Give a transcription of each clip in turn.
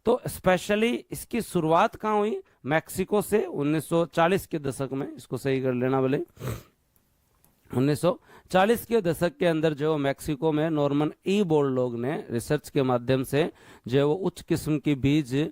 तो स्पेशली इसकी शुरुआत कहाँ हुई? मैक्सिको से 1940 के दशक में, इसको सही कर लेना भले। 1940 के दशक के अंदर जो मैक्सिको में नॉर्मन ई बोरलॉग ने रिसर्च के माध्यम से जो वो उच्च किस्म की बीज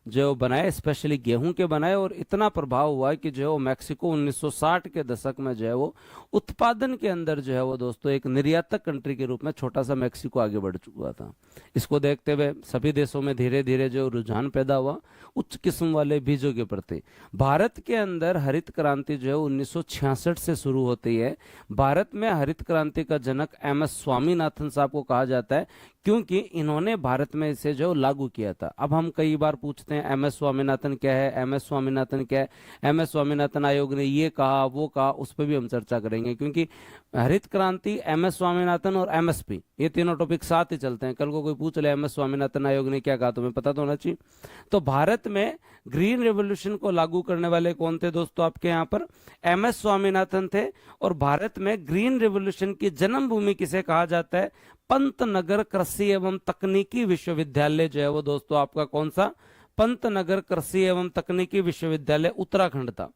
जो बनाए, स्पेशली गेहूं के बनाए, और इतना प्रभाव हुआ कि जो मैक्सिको 1960 के दशक में जो है वो उत्पादन के अंदर जो है वो दोस्तों एक निर्यातक कंट्री के रूप में छोटा सा मैक्सिको आगे बढ़ चुका था। इसको देखते हुए सभी देशों में धीरे धीरे जो रुझान पैदा हुआ उच्च किस्म वाले बीजों के प्रति। भारत के अंदर हरित क्रांति जो है 1966 से शुरू होती है। भारत में हरित क्रांति का जनक एम.एस. स्वामीनाथन साहब को कहा जाता है, क्योंकि इन्होंने भारत में इसे जो लागू किया था। अब हम कई बार पूछते हैं एम.एस. स्वामीनाथन क्या है, एम.एस. स्वामीनाथन क्या है, एम.एस. स्वामीनाथन आयोग ने ये कहा वो कहा, उस पर भी हम चर्चा करेंगे, क्योंकि हरित क्रांति, एम.एस. स्वामीनाथन और एमएसपी ये तीनों टॉपिक साथ ही चलते हैं। कल को कोई पूछ ले एम.एस. स्वामीनाथन आयोग ने क्या कहा, तुम्हें पता तो होना चाहिए। तो भारत में ग्रीन रेवोल्यूशन को लागू करने वाले कौन थे दोस्तों? आपके यहाँ पर एम.एस. स्वामीनाथन थे। और भारत में ग्रीन रेवोल्यूशन की जन्मभूमि किसे कहा जाता है? पंतनगर कृषि एवं तकनीकी विश्वविद्यालय जो है वो दोस्तों आपका कौन सा? पंतनगर कृषि एवं तकनीकी विश्वविद्यालय उत्तराखंड था।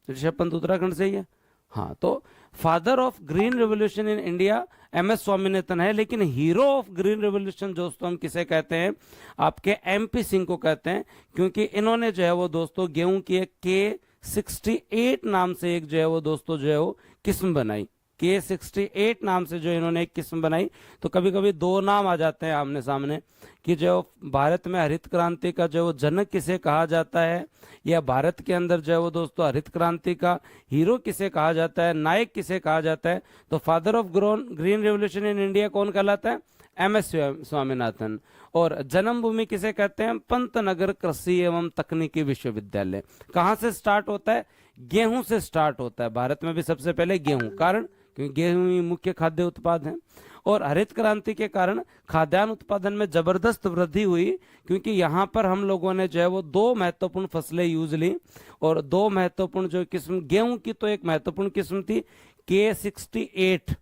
ऋषभ पंत उत्तराखंड से ही है। हाँ, तो father of green revolution in India M S. Swaminathan है। लेकिन हीरो ऑफ ग्रीन रेवोल्यूशन दोस्तों हम किसे कहते हैं? आपके एम.पी. सिंह को कहते हैं, क्योंकि इन्होंने जो है वो दोस्तों गेहूं की एक K68 नाम से एक जो है वो दोस्तों जो है वो किस्म बनाई। K68 नाम से जो इन्होंने एक किस्म बनाई। तो कभी कभी दो नाम आ जाते हैं आमने सामने कि जो भारत में हरित क्रांति का जो जनक किसे कहा जाता है, या भारत के अंदर जो है वो दोस्तों हरित क्रांति का हीरो किसे कहा जाता है, नायक किसे कहा जाता है। तो father of green revolution in India कौन कहलाता है? एम.एस. स्वामीनाथन। और जन्मभूमि किसे कहते हैं? पंतनगर कृषि एवं तकनीकी विश्वविद्यालय। कहाँ से स्टार्ट होता है? गेहूं से स्टार्ट होता है। भारत में भी सबसे पहले गेहूं, कारण क्योंकि गेहूं ही मुख्य खाद्य उत्पाद है। और हरित क्रांति के कारण खाद्यान्न उत्पादन में जबरदस्त वृद्धि हुई, क्योंकि यहाँ पर हम लोगों ने जो है वो दो महत्वपूर्ण फसलें यूज ली। और दो महत्वपूर्ण जो किस्म, गेहूं की तो एक महत्वपूर्ण किस्म थी K68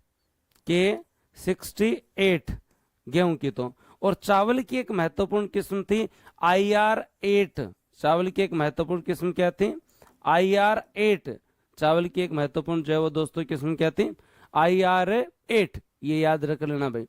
गेहूं की तो, और चावल की एक महत्वपूर्ण किस्म थी IR8। चावल की एक महत्वपूर्ण किस्म क्या थी? IR8। चावल की एक महत्वपूर्ण जो है वो दोस्तों किस्म क्या थी? IR8। ये याद रख लेना भाई,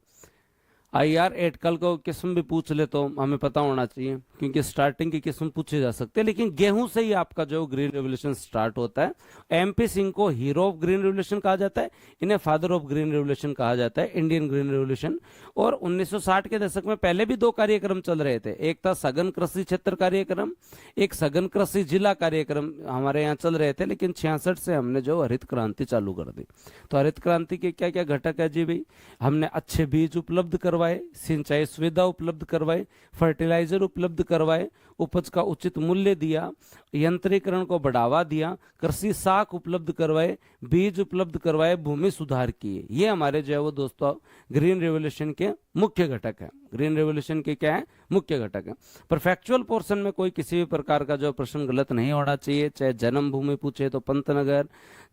IR8। कल को किस्म भी पूछ ले तो हमें पता होना चाहिए, क्योंकि स्टार्टिंग की किस्म पूछे जा सकते हैं। लेकिन गेहूं से ही आपका जो ग्रीन रेवोल्यूशन स्टार्ट होता है। एम.पी. सिंह को हीरो ऑफ ग्रीन रेवोल्यूशन कहा जाता है, इन्हें फादर ऑफ ग्रीन रेवोल्यूशन कहा जाता है, इंडियन ग्रीन रेवोल्यूशन। और 1960 के दशक में पहले भी दो कार्यक्रम चल रहे थे। एक था सघन कृषि क्षेत्र कार्यक्रम, एक सघन कृषि जिला कार्यक्रम हमारे यहाँ चल रहे थे। लेकिन 66 से हमने जो हरित क्रांति चालू कर दी। तो हरित क्रांति के क्या क्या घटक है जी भाई? हमने अच्छे बीज उपलब्ध करवाए, सिंचाई सुविधा उपलब्ध करवाए, फर्टिलाइजर उपलब्ध करवाए, उपज का उचित मूल्य दिया, यंत्रीकरण को बढ़ावा दिया, कृषि साख उपलब्ध करवाए, बीज उपलब्ध करवाए, भूमि सुधार किए। ये हमारे जो है वो दोस्तों ग्रीन रेवोल्यूशन के मुख्य घटक है। ग्रीन रेवोल्यूशन के क्या है? मुख्य घटक है। पर फैक्चुअल पोर्शन में कोई किसी भी प्रकार का जो प्रश्न गलत नहीं होना चाहिए। चाहे जन्मभूमि पूछे तो पंतनगर,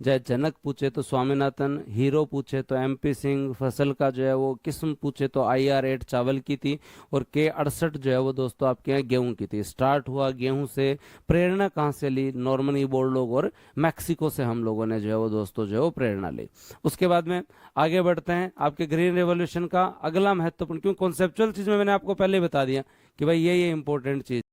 चाहे जनक पूछे तो स्वामीनाथन, हीरो पूछे तो एम.पी. सिंह, फसल का जो है वो किस्म पूछे तो IR8 चावल की थी, और K68 जो है वो दोस्तों आपके यहाँ गेहूं की थी। स्टार्ट हुआ गेहूं से। प्रेरणा कहाँ से ली? नॉर्मन ई बोरलॉग और मैक्सिको से हम लोगों ने जो है वो दोस्तों जो है वो प्रेरणा ली। उसके बाद में आगे बढ़ते हैं। आपके ग्रीन रेवोल्यूशन का अगला महत्वपूर्ण, क्यों कॉन्सेप्चुअल चीज में मैंने आपको पहले बता दिया कि भाई ये इंपॉर्टेंट चीज